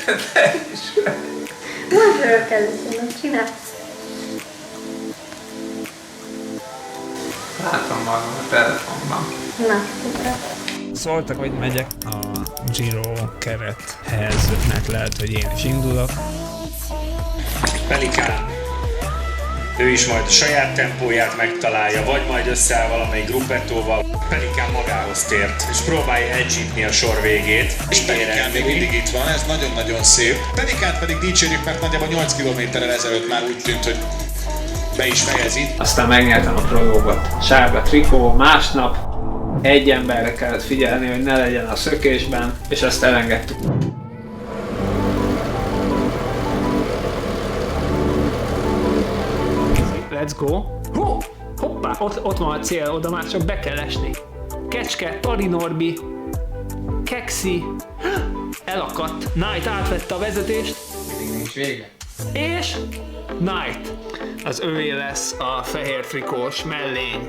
Te is. Most örök először, csinálsz. Látom magam a telefonban. Na, szuper. Szóltak, hogy megyek a Giro kerethez, mert lehet, hogy én is indulok. Pelikán. Ő is majd a saját tempóját megtalálja, vagy majd összeáll valamelyik gruppettóval. Pelikán magához tért, és próbálja edgyítni a sor végét. És Pelikán még mindig itt van, ez nagyon-nagyon szép. Pelikánt pedig dicsérjük, mert nagyjából 8 kilométerrel ezelőtt már úgy tűnt, hogy be is fejezi. Aztán megnyertem a prológot. Sárga trikó, másnap egy emberre kellett figyelni, hogy ne legyen a szökésben, és ezt elengedtük. Let's go! Hoppá, ott van a cél, oda már csak be kell esni. Kecske, Tali Norbi, Keksi, elakadt, Knight átvette a vezetést, Mindig nincs vége. és Knight. Az övé lesz a fehér trikós mellény.